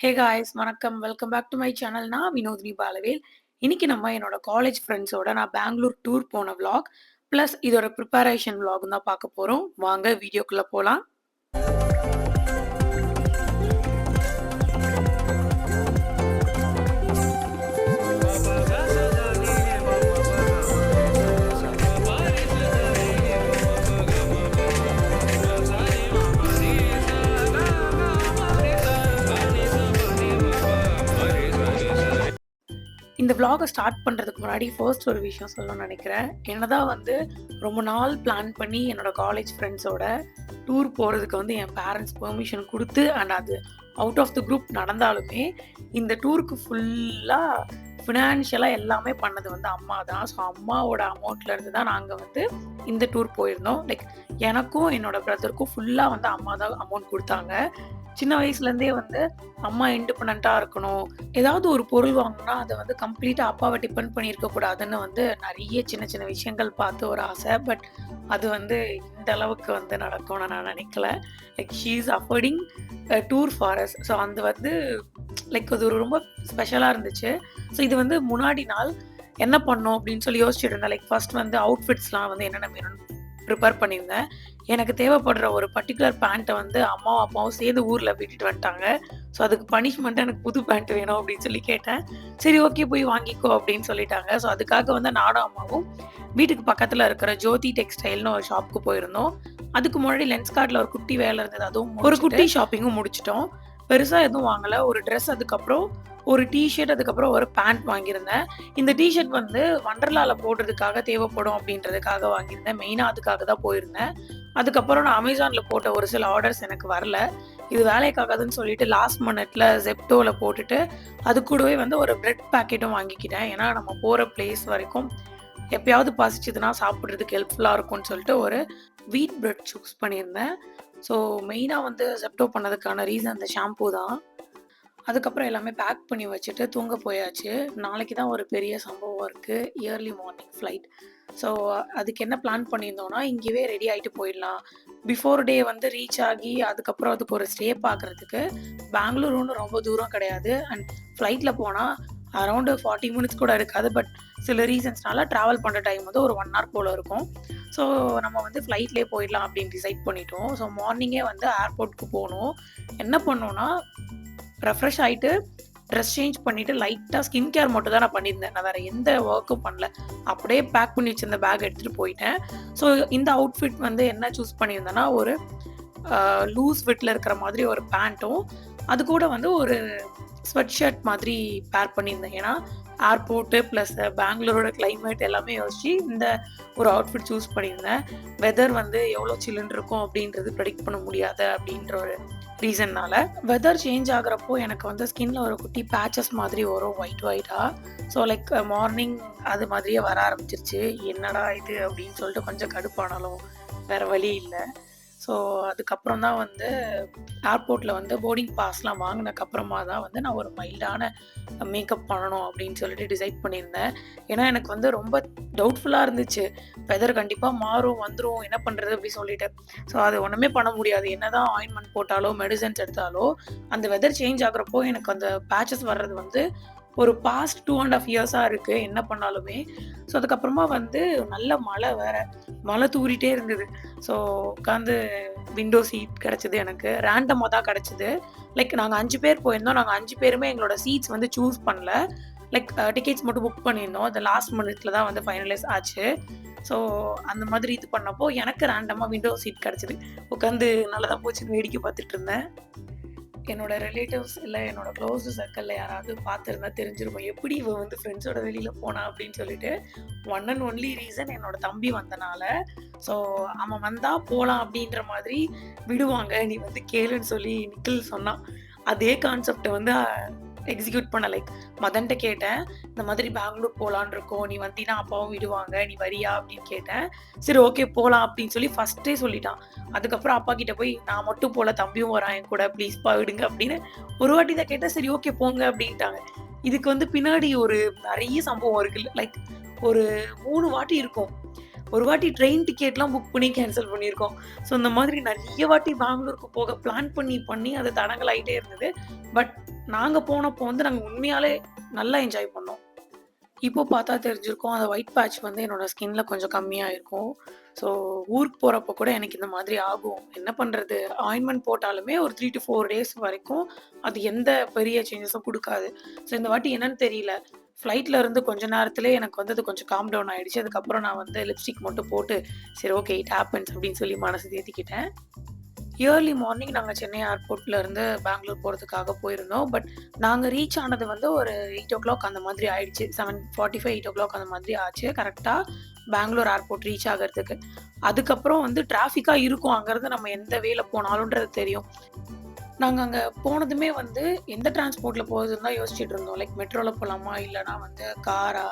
ஹே guys வணக்கம். Welcome back to my channel. நான் வினோதினி பாலவேல். இன்னைக்கு நம்ம என்னோட காலேஜ் ஃப்ரெண்ட்ஸோட நான் பெங்களூர் டூர் போன விளாக், ப்ளஸ் இதோட ப்ரிப்பரேஷன் விளாகும் தான் பார்க்க போறோம். வாங்க வீடியோக்குள்ள போலாம். இந்த விளாகை ஸ்டார்ட் பண்ணுறதுக்கு முன்னாடி ஃபர்ஸ்ட் ஒரு விஷயம் சொல்லணும்னு நினைக்கிறேன். என்னதான் வந்து ரொம்ப நாள் பிளான் பண்ணி என்னோட காலேஜ் ஃப்ரெண்ட்ஸோட டூர் போகிறதுக்கு வந்து என் பேரண்ட்ஸ் பெர்மிஷன் கொடுத்து அண்ட் அது அவுட் ஆஃப் த குரூப் நடந்தாலுமே இந்த டூருக்கு ஃபுல்லாக ஃபினான்ஷியலாக எல்லாமே பண்ணது வந்து அம்மா தான். ஸோ அம்மாவோட அமௌண்ட்லேருந்து தான் நாங்கள் வந்து இந்த டூர் போயிருந்தோம். லைக் எனக்கும் என்னோட பிரதருக்கும் ஃபுல்லாக வந்து அம்மா தான் அமௌண்ட் கொடுத்தாங்க. சின்ன வயசுலேருந்தே வந்து அம்மா இண்டிபெண்ட்டாக இருக்கணும், ஏதாவது ஒரு பொருள் வாங்கினா அதை வந்து கம்ப்ளீட்டாக அப்பாவை டிபெண்ட் பண்ணியிருக்கக்கூடாதுன்னு வந்து நிறைய சின்ன சின்ன விஷயங்கள் பார்த்து ஒரு ஆசை. பட் அது வந்து இந்த அளவுக்கு வந்து நடக்கும்னு நான் நினைக்கல. Like she is affording tour for us. So அது வந்து லைக் அது ஒரு ரொம்ப ஸ்பெஷலாக இருந்துச்சு. ஸோ இது வந்து முன்னாடி நாள் என்ன பண்ணோம் அப்படின்னு சொல்லி யோசிச்சுட்டு இருந்தேன். லைக் ஃபர்ஸ்ட் வந்து அவுட்ஃபிட்ஸ்லாம் வந்து என்னென்ன வேணும்னு ப்ரிப்பேர் பண்ணியிருந்தேன். எனக்கு தேவைப்படுற ஒரு பர்டிகுலர் பேண்ட்டை வந்து அம்மாவும் அப்பாவும் சேர்ந்து ஊரில் விட்டுட்டு வந்துட்டாங்க. ஸோ அதுக்கு பனிஷ்மெண்ட்டாக எனக்கு புது பேண்ட் வேணும் அப்படின்னு சொல்லி கேட்டேன். சரி ஓகே போய் வாங்கிக்கோ அப்படின்னு சொல்லிட்டாங்க. ஸோ அதுக்காக வந்து நானும் அம்மாவும் வீட்டுக்கு பக்கத்தில் இருக்கிற ஜோதி டெக்ஸ்டைல்னு ஒரு ஷாப்புக்கு போயிருந்தோம். அதுக்கு முன்னாடி லென்ஸ்கார்ட்டில் ஒரு குட்டி வேலை இருந்தது, அதுவும் ஒரு குட்டி ஷாப்பிங்கும் முடிச்சிட்டோம். பெருசாக எதுவும் வாங்கலை. ஒரு ட்ரெஸ், அதுக்கப்புறம் ஒரு டிஷர்ட், அதுக்கப்புறம் ஒரு பேண்ட் வாங்கியிருந்தேன். இந்த டிஷர்ட் வந்து வண்டர்லாவில் போடுறதுக்காக தேவைப்படும் அப்படின்றதுக்காக வாங்கியிருந்தேன். மெயினாக அதுக்காக தான் போயிருந்தேன். அதுக்கப்புறம் நான் அமேசானில் போட்ட ஒரு சில ஆர்டர்ஸ் எனக்கு வரல. இது வேலைக்காகாதுன்னு சொல்லிட்டு லாஸ்ட் மினிட்ல ஜெப்டோவில் போட்டுட்டு அது கூடவே வந்து ஒரு பிரெட் பேக்கெட்டும் வாங்கிக்கிட்டேன். ஏன்னா நம்ம போகிற பிளேஸ் வரைக்கும் எப்பயாவது பசிச்சதுன்னா சாப்பிட்றதுக்கு ஹெல்ப்ஃபுல்லாக இருக்கும்னு சொல்லிட்டு ஒரு வீட் பிரெட் சூஸ் பண்ணியிருந்தேன். ஸோ மெயினாக வந்து ஜெப்டோ பண்ணதுக்கான ரீசன் அந்த ஷாம்பூ தான். அதுக்கப்புறம் எல்லாமே பேக் பண்ணி வச்சுட்டு தூங்க போயாச்சு. நாளைக்கு தான் ஒரு பெரிய சம்பவம் இருக்குது, இயர்லி மார்னிங் ஃப்ளைட். ஸோ அதுக்கு என்ன பிளான் பண்ணியிருந்தோன்னா, இங்கேயே ரெடி ஆகிட்டு போயிடலாம். பிஃபோர் டே வந்து ரீச் ஆகி அதுக்கப்புறம் அதுக்கு ஒரு ஸ்டே பார்க்குறதுக்கு பெங்களூர் ஒன்றும் ரொம்ப தூரம் கிடையாது. அண்ட் ஃப்ளைட்டில் போனால் அரௌண்டு 40 மினிட்ஸ் கூட இருக்காது. பட் சில ரீசன்ஸ்னால ட்ராவல் பண்ணுற டைம் வந்து ஒரு 1 ஹவர் போல் இருக்கும். ஸோ நம்ம வந்து ஃப்ளைட்லேயே போயிடலாம் அப்படின்னு டிசைட் பண்ணிட்டோம். ஸோ மார்னிங்கே வந்து ஏர்போர்ட்டுக்கு போகணும். என்ன பண்ணோன்னா, ரெஃப்ரெஷ் ஆகிட்டு ட்ரெஸ் சேஞ்ச் பண்ணிவிட்டு லைட்டாக ஸ்கின் கேர் மட்டும் தான் நான் பண்ணியிருந்தேன். நான் வேறு எந்த ஒர்க்கும் பண்ணல. அப்படியே பேக் பண்ணி வச்சிருந்த பேக் எடுத்துகிட்டு போயிட்டேன். ஸோ இந்த அவுட்ஃபிட் வந்து என்ன சூஸ் பண்ணியிருந்தேன்னா, ஒரு லூஸ் ஃபிட்டில் இருக்கிற மாதிரி ஒரு பேண்ட்டும், அது கூட வந்து ஒரு ஸ்வெட் ஷர்ட் மாதிரி பேர் பண்ணியிருந்தேன். ஏன்னா ஏர்போர்ட்டு ப்ளஸ் பெங்களூரோட கிளைமேட் எல்லாமே யோசிச்சு இந்த ஒரு அவுட்ஃபிட் சூஸ் பண்ணியிருந்தேன். வெதர் வந்து எவ்வளோ சில்லுன்னு இருக்கும் அப்படின்றது ப்ரெடிக்ட் பண்ண முடியாது அப்படின்ற ஒரு ரீசன்னால வெதர் சேஞ்ச் ஆகுறப்போ எனக்கு வந்து ஸ்கின்ல ஒரு குட்டி பேச்சஸ் மாதிரி வரும், ஒயிட்டாக. ஸோ லைக் மார்னிங் அது மாதிரியே வர ஆரம்பிச்சிருச்சு. என்னடா இது அப்படின்னு சொல்லிட்டு கொஞ்சம் கடுப்பானாலும் வேறு வழி இல்லை. ஸோ அதுக்கப்புறம் தான் வந்து ஏர்போர்ட்டில் வந்து போர்டிங் பாஸ்லாம் வாங்கினதுக்கப்புறமா தான் வந்து நான் ஒரு மைல்டான மேக்கப் பண்ணணும் அப்படின்னு சொல்லிட்டு டிசைட் பண்ணியிருந்தேன். ஏன்னா எனக்கு வந்து ரொம்ப டவுட்ஃபுல்லாக இருந்துச்சு. வெதர் கண்டிப்பாக மாறும், வந்துடும், என்ன பண்ணுறது அப்படி சொல்லிட்டு. ஸோ அது ஒன்றுமே பண்ண முடியாது. என்ன தான் ஆயின்மெண்ட் போட்டாலோ மெடிசன்ஸ் எடுத்தாலோ அந்த வெதர் சேஞ்ச் ஆகுறப்போ எனக்கு அந்த பேச்சஸ் வர்றது வந்து ஒரு பாஸ்ட் 2.5 இயர்ஸாக இருக்குது என்ன பண்ணாலுமே. ஸோ அதுக்கப்புறமா வந்து நல்ல மழை வேறு, மழை தூறிட்டே இருந்தது. ஸோ உட்காந்து விண்டோ சீட் கிடச்சிது. எனக்கு ரேண்டமாக தான் கிடச்சிது. லைக் நாங்கள் 5 பேர் போயிருந்தோம். நாங்கள் 5 பேருமே எங்களோட சீட்ஸ் வந்து சூஸ் பண்ணல. லைக் டிக்கெட்ஸ் மட்டும் புக் பண்ணியிருந்தோம். அது லாஸ்ட் மினிட்ல தான் வந்து ஃபைனலைஸ் ஆச்சு. ஸோ அந்த மாதிரி இது பண்ணப்போ எனக்கு ரேண்டமாக விண்டோ சீட் கிடச்சிது. உட்காந்து நல்லதாக போச்சுன்னு வேடிக்கை பார்த்துட்டு இருந்தேன். என்னோட ரிலேட்டிவ்ஸ் இல்லை என்னோட க்ளோஸ் சர்க்கிளில் யாராவது பார்த்துருந்தா தெரிஞ்சிருக்கும், எப்படி இவ வந்து ஃப்ரெண்ட்ஸோட வெளியில் போனா அப்படின்னு சொல்லிட்டு. ஒன் அண்ட் ஒன்லி ரீசன் என்னோட தம்பி வந்தனால. ஸோ அவன் வந்தால் போகலாம் அப்படின்ற மாதிரி விடுவாங்க, நீ வந்து கேளுன்னு சொல்லி நிக்கில் சொன்னான். அதே கான்செப்டை வந்து எக்ஸிக்யூட் பண்ண. லைக் மதன்ட்ட கேட்டேன், இந்த மாதிரி பெங்களூர் போகலான் இருக்கோம், நீ வந்தீங்கன்னா அப்பாவும் விடுவாங்க, நீ வரியா அப்படின்னு கேட்டேன். சரி ஓகே போகலாம் அப்படின்னு சொல்லி ஃபஸ்ட்டே சொல்லிட்டான். அதுக்கப்புறம் அப்பா கிட்ட போய், நான் மட்டும் போல, தம்பியும் வரான் என் கூட, ப்ளீஸ்ப்பா விடுங்க அப்படின்னு ஒரு வாட்டி தான் கேட்டேன். சரி ஓகே போங்க அப்படின்ட்டாங்க. இதுக்கு வந்து பின்னாடி ஒரு நிறைய சம்பவம் இருக்குல்ல. லைக் ஒரு 3 வாட்டி இருக்கும். ஒரு வாட்டி ட்ரெயின் டிக்கெட்லாம் புக் பண்ணி கேன்சல் பண்ணியிருக்கோம். ஸோ இந்த மாதிரி நெறைய வாட்டி பெங்களூருக்கு போக பிளான் பண்ணி அது தடங்கலாயிட்டே இருந்தது. பட் நாங்க போனப்போ வந்து நாங்க உண்மையாலே நல்லா என்ஜாய் பண்ணோம். இப்போ பார்த்தா தெரிஞ்சிருக்கும். அந்த ஒயிட் பேட்ச் வந்து என்னோட ஸ்கின்ல கொஞ்சம் கம்மியா இருக்கும். ஸோ ஊருக்கு போறப்போ கூட எனக்கு இந்த மாதிரி ஆகும். என்ன பண்றது? ஆயின்மென்ட் போட்டாலுமே ஒரு 3 to 4 டேஸ் வரைக்கும் அது எந்த பெரிய சேஞ்சஸும் குடுக்காது. ஸோ இந்த வாட்டி என்னன்னு தெரியல. ஃப்ளைட்ல இருந்து கொஞ்ச நேரத்திலே எனக்கு வந்து அது கொஞ்சம் காம் டவுன் ஆயிடுச்சு. அதுக்கப்புறம் நான் வந்து லிப்ஸ்டிக் மட்டும் போட்டு, சரி ஓகே இட் ஹேப்பன்ஸ் அப்படின்னு சொல்லி மனசு தேத்திக்கிட்டேன். இயர்லி மார்னிங் நாங்க சென்னை ஏர்போர்ட்ல இருந்து பெங்களூர் போறதுக்காக போயிருந்தோம். பட் நாங்க ரீச் ஆனது வந்து ஒரு 8:00 அந்த மாதிரி ஆயிடுச்சு. 7:45, 8:00 அந்த மாதிரி ஆச்சு. கரெக்ட்டா பெங்களூர் ஏர்போர்ட் ரீச் ஆகறதுக்கு. அதுக்கப்புறம் வந்து டிராஃபிக்கா இருக்கும். அங்கருந்து நம்ம எந்த வேல போனாலும்ன்றது தெரியும். நாங்க அங்க போனதுமே வந்து எந்த டிரான்ஸ்போர்ட்ல போறதுன்னு தான் யோசிச்சுட்டு இருந்தோம். லைக் மெட்ரோல போலாமா? இல்லன்னா வந்து காரா?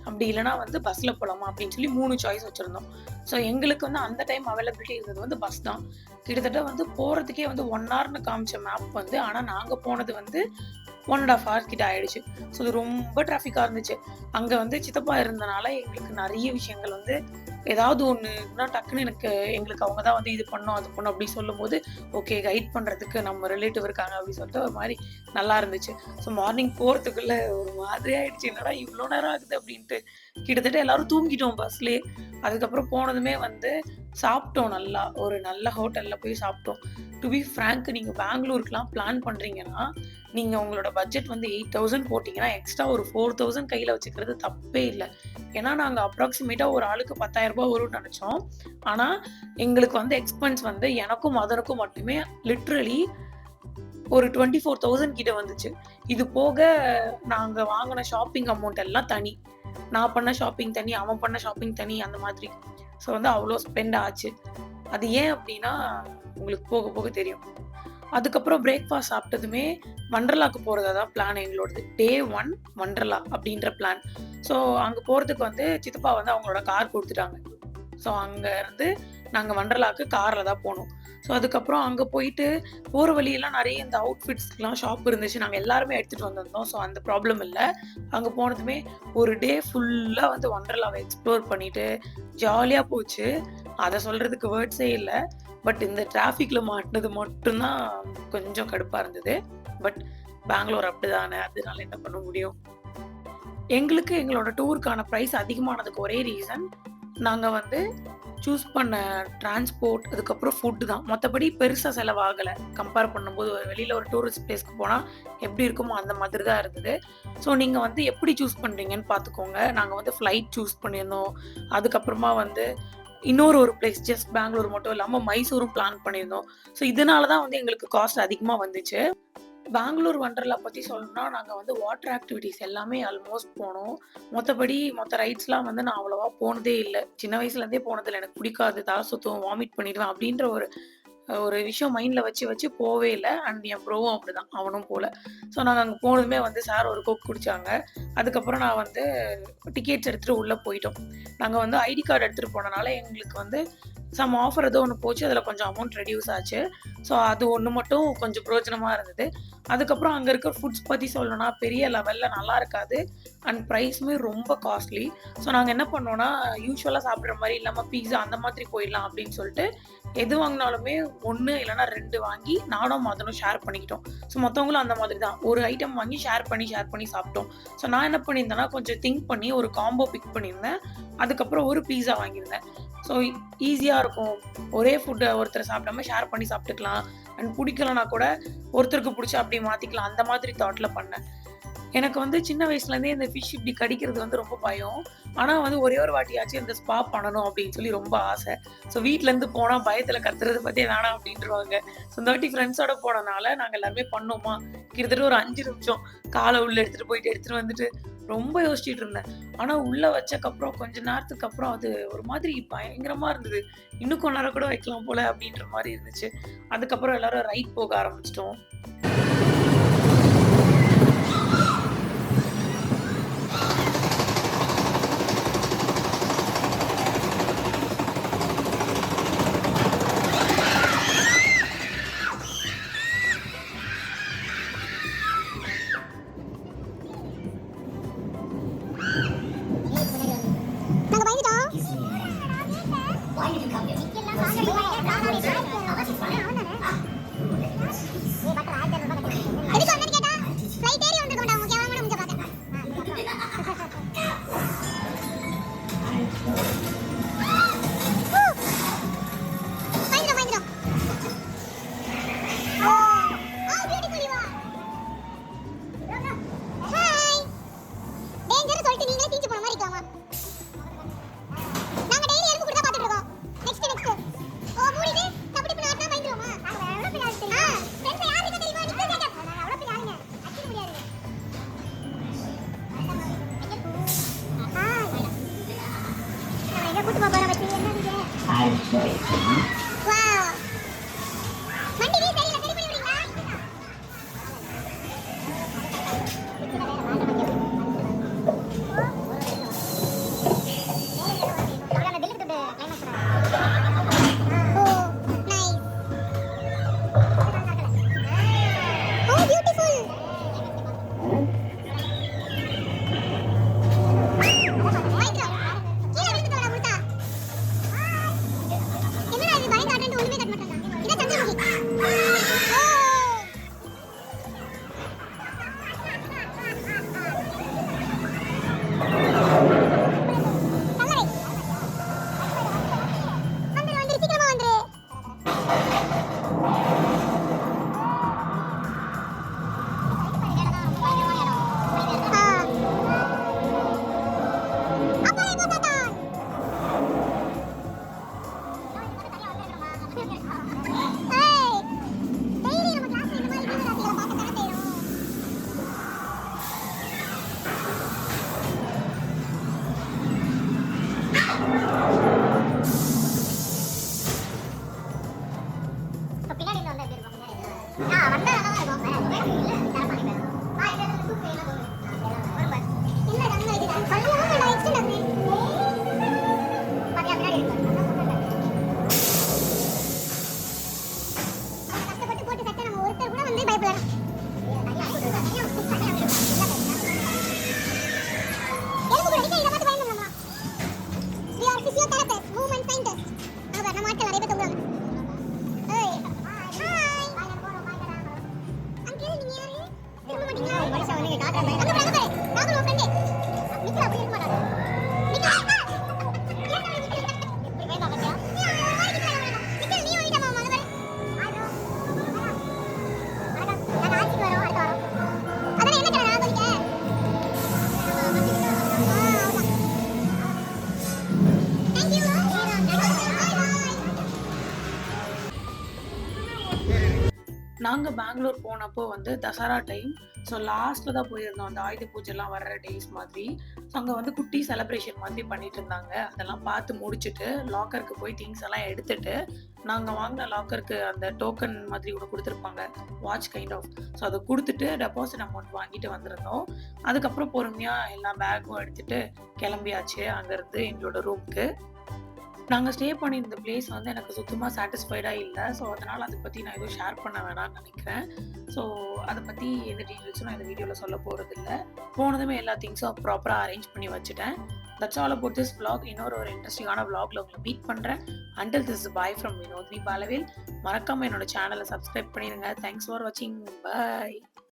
அப்படி இல்லன்னா வந்து பஸ்ல போலாமா? அப்படின்னு சொல்லி 3 சாய்ஸ் வச்சிருந்தோம். ஸோ எங்களுக்கு வந்து அந்த டைம் அவைலபிலிட்டி இருந்தது வந்து பஸ் தான். கிட்டத்தட்ட வந்து போறதுக்கே வந்து 1 ஹார்ன்னு காமிச்ச மேப் வந்து, ஆனா நாங்க போனது வந்து 1 1/2 ஹார்ஸ் கிட்ட ஆயிடுச்சு. ஸோ அது ரொம்ப டிராஃபிக்கா இருந்துச்சு. அங்க வந்து சித்தப்பா இருந்தனால எங்களுக்கு நெறைய விஷயங்கள் வந்து ஏதாவது ஒண்ணுன்னா டக்குன்னு எங்களுக்கு அவங்க தான் வந்து இது பண்ணோம், அது பண்ணோம் அப்படி சொல்லும்போது, ஓகே கைட் பண்றதுக்கு நம்ம ரிலேட்டிவ் இருக்காங்க அப்படி சொல்லிட்டு ஒரு மாரி நல்லா இருந்துச்சு. ஸோ மார்னிங் போறதுக்குள்ள ஒரு மாதிரி ஆயிடுச்சு. என்னடா இவ்ளோ நேரம் ஆகுது அப்படின்ட்டு. கிட்டத்தட்ட எல்லாரும் தூங்கிட்டோம் பஸ்லயே. அதுக்கப்புறம் போனதுமே வந்து சாப்பிட்டோம் நல்லா. ஒரு நல்ல ஹோட்டல்ல போய் சாப்பிட்டோம். டு பி ஃபிராங்க் நீங்க பெங்களூருக்குலாம் பிளான் பண்றீங்கன்னா, நீங்க உங்களோட பட்ஜெட் வந்து 8,000 போட்டீங்கன்னா, எக்ஸ்ட்ரா ஒரு 4,000 கையில வச்சுக்கிறது தப்பே இல்ல. ஏன்னா, நாங்க அப்ராக்ஸிமேட்டா ஒரு ஆளுக்கு ரூ. 10,000 வரும்னு நெனச்சோம். ஆனா, எங்களுக்கு வந்து எக்ஸ்பென்ஸ் வந்து எனக்கும் மதனுக்கும் மட்டுமே லிட்டரலி ஒரு 24,000 கிட்ட வந்துச்சு. இது போக நாங்க வாங்குன ஷாப்பிங் அமௌண்ட் எல்லாம் தனி. நான் பண்ண ஷாப்பிங் தனி, அவன் பண்ண ஷாப்பிங் தனி அந்த மாதிரி. ஸோ வந்து அவ்ளோ ஸ்பெண்ட் ஆச்சு. அது ஏன் அப்டின்னா, உங்களுக்கு போக போக தெரியும். அதுக்கப்புறம் பிரேக்ஃபாஸ்ட் சாப்பிட்டதுமே வண்டர்லாக்கு போறதா தான் பிளான் எங்களோடது. டே 1 வண்டர்லா அப்படின்ற பிளான். ஸோ அங்க போறதுக்கு வந்து சித்தப்பா வந்து அவங்களோட கார் குடுத்துட்டாங்க. ஸோ அங்க இருந்து நாங்க வண்டர்லாக்கு கார்ல தான் போனோம். ஸோ அதுக்கப்புறம் அங்க போயிட்டு போற வழியெல்லாம் நெறைய இந்த அவுட்ஃபிட்ஸ்க்குலாம் ஷாப் இருந்துச்சு. நாங்க எல்லாருமே எடுத்துட்டு வந்திருந்தோம். ஸோ அந்த ப்ராப்ளம் இல்ல. அங்க போனதுமே ஒரு டே ஃபுல்லா வந்து வண்டர்லாவ எக்ஸ்ப்ளோர் பண்ணிட்டு ஜாலியா போச்சு. அத சொல்றதுக்கு வேர்ட்ஸே இல்ல. பட் இந்த டிராஃபிக்ல மாட்டுனது மட்டும் தான் கொஞ்சம் கடுப்பா இருந்தது. பட் பெங்களூர் அப்படிதானே. அதனால என்ன பண்ண முடியும்? எங்களுக்கு எங்களோட டூருக்கான பிரைஸ் அதிகமானதுக்கு ஒரே ரீசன், நாங்க வந்து சூஸ் பண்ண டிரான்ஸ்போர்ட், அதுக்கப்புறம் ஃபுட் தான். மத்தபடி பெருசா செலவாகல. கம்பேர் பண்ணும்போது வெளியில ஒரு டூரிஸ்ட் பிளேஸ்க்கு போனா எப்படி இருக்குமோ அந்த மாதிரி தான் இருந்தது. ஸோ நீங்க வந்து எப்படி சூஸ் பண்றீங்கன்னு பார்த்துக்கோங்க. நாங்க வந்து ஃப்ளைட் சூஸ் பண்ணியிருந்தோம். அதுக்கப்புறமா வந்து இன்னொரு பிளேஸ் ஜஸ்ட் பெங்களூர் மட்டும் இல்லாம மைசூரும் பிளான் பண்ணியிருந்தோம். ஸோ இதனால தான் வந்து எங்களுக்கு காஸ்ட் அதிகமா வந்துச்சு. பெங்களூர் வண்டர்லா பத்தி சொல்லணும்னா, நாங்க வந்து வாட்டர் ஆக்டிவிட்டீஸ் எல்லாமே ஆல்மோஸ்ட் போனோம். மத்த ரைட்ஸ்லாம் வந்து நான் அவ்வளவா போனதே இல்ல. சின்ன வயசுலேருந்தே போனதில்ல. எனக்கு பிடிக்காது, தல சுத்தும், வாமிட் பண்ணிடுவேன் அப்படின்ற ஒரு ஒரு விஷயம் மைண்ட்ல வச்சு போவே இல்ல. அண்ட் என் ப்ரோவும் அப்படிதான். அவனும் போல. ஸோ நாங்க அங்க போனதுமே வந்து சார் ஒரு கோக் குடிச்சாங்க. அதுக்கப்புறம் நான் வந்து டிக்கெட்ஸ் எடுத்துட்டு உள்ள போயிட்டோம். நாங்க வந்து ஐடி கார்டு எடுத்துட்டு போனனால எங்களுக்கு வந்து சம் ஆஃபர் ஏதோ ஒண்ணு போச்சு. அதுல கொஞ்சம் அமௌண்ட் ரெட்யூஸ் ஆச்சு. ஸோ அது ஒண்ணு மட்டும் கொஞ்சம் பிரயோஜனமா இருந்தது. அதுக்கப்புறம் அங்க இருக்க ஃபுட்ஸ் பத்தி சொல்லணும்னா, பெரிய லெவல்ல நல்லா இருக்காது. அண்ட் பிரைஸுமே ரொம்ப காஸ்ட்லி. ஸோ நாங்க என்ன பண்ணோம்னா, யூசுவலா சாப்பிடுற மாரி இல்லாம பீஸா அந்த மாதிரி போயிடலாம் அப்படின்னு சொல்லிட்டு, எது வாங்குனாலுமே 1 இல்லன்னா 2 வாங்கி நானும் மதனும் ஷேர் பண்ணிக்கிட்டோம். ஸோ மத்தவங்களும் அந்த மாதிரி தான். ஒரு ஐட்டம் வாங்கி ஷேர் பண்ணி சாப்பிட்டோம். ஸோ நான் என்ன பண்ணியிருந்தேன்னா, கொஞ்சம் திங்க் பண்ணி ஒரு காம்போ பிக் பண்ணியிருந்தேன். அதுக்கப்புறம் ஒரு பீஸா வாங்கியிருந்தேன். ஸோ ஈஸியா இருக்கும். ஒரே ஃபுட்ட ஒருத்தர் சாப்பிடாம ஷேர் பண்ணி சாப்பிட்டுக்கலாம். அண்ட் புடிக்கலனா கூட ஒருத்தருக்கு புடிச்சா அப்படியே மாத்திக்கலாம். அந்த மாதிரி தாட்ல பண்ணேன். எனக்கு வந்து சின்ன வயசுலேருந்தே இந்த ஃபிஷ் இப்படி கடிக்கிறது வந்து ரொம்ப பயம். ஆனா வந்து ஒரே ஒரு வாட்டியாச்சும் இந்த ஸ்பா பண்ணணும் அப்படின்னு சொல்லி ரொம்ப ஆசை. ஸோ வீட்லேருந்து போனா பயத்துல கத்துறத பத்தியே வேணாம் அப்படின்ருவாங்க. ஸோ இந்த வாட்டி ஃப்ரெண்ட்ஸோட போனனால நாங்க எல்லாருமே பண்ணோமா, கிட்டத்தட்ட ஒரு 5 நிமிஷம் கால உள்ள எடுத்துட்டு வந்துட்டு ரொம்ப யோசிச்சுட்டு இருந்தேன். ஆனா உள்ள வச்சக்கப்புறம் கொஞ்ச நேரத்துக்கு அப்புறம் அது ஒரு மாதிரி பயங்கரமா இருந்தது. இன்னும் கொஞ்ச நேரம் கூட வைக்கலாம் போல அப்படின்ற மாரி இருந்துச்சு. அதுக்கப்புறம் எல்லாரும் ரைட் போக ஆரம்பிச்சுட்டோம். நாங்க பயந்துட்டோம். வாவ் வண்டி வீல் சரியில்லை சரி பண்ணி விடுறீங்களா அவ்வளவு தில்லுக்கு துண்டு கிளைமேக்ஸ் ஓ நைஸ் ஓ பியூட்டிஃபுல் நாங்க பெங்களூர் போனப்போ வந்து தசரா டைம். ஸோ லாஸ்ட்ல தான் போயிருந்தோம். அந்த ஆயுத பூஜைலாம் வர்ற டேஸ் மாதிரி. ஸோ அங்க வந்து குட்டி செலிப்ரேஷன் மாதிரி பண்ணிட்டு இருந்தாங்க. அதெல்லாம் பார்த்து முடிச்சுட்டு லாக்கருக்கு போய் திங்ஸ் எல்லாம் எடுத்துட்டு, நாங்க வாங்கின லாக்கருக்கு அந்த டோக்கன் மாதிரி கூட குடுத்துருப்பாங்க. Watch kind of. ஸோ அத குடுத்துட்டு டெபாசிட் அமௌண்ட் வாங்கிட்டு வந்திருந்தோம். அதுக்கப்புறம் பொறுமையா எல்லா பேக்கும் எடுத்துட்டு கிளம்பியாச்சு அங்கருந்து எங்களோட ரூம்க்கு. நாங்க ஸ்டே பண்ணியிருந்த பிளேஸ் வந்து எனக்கு சுத்தமா சாட்டிஸ்ஃபைடா இல்ல. ஸோ அதனால அத பத்தி நான் எதுவும் ஷேர் பண்ண வேணாம்னு நெனைக்கிறேன். ஸோ அத பத்தி எந்த டீட்டெயில்ஸும் நான் இந்த வீடியோல சொல்லப் போறதில்ல. போனதுமே எல்லா திங்ஸும் ப்ராப்பரா அரேஞ்ச் பண்ணி வச்சுட்டேன். That's all about this vlog. இன்னொரு ஒரு இன்ட்ரஸ்டிங்கான vlogல உங்கள மீட் பண்றேன். Until this is bye from Vinodhini Balavel. மறக்காம என்னோட சேனல சப்ஸ்கிரைப் பண்ணிருங்க. தேங்க்ஸ் ஃபார் வாட்சிங். பை.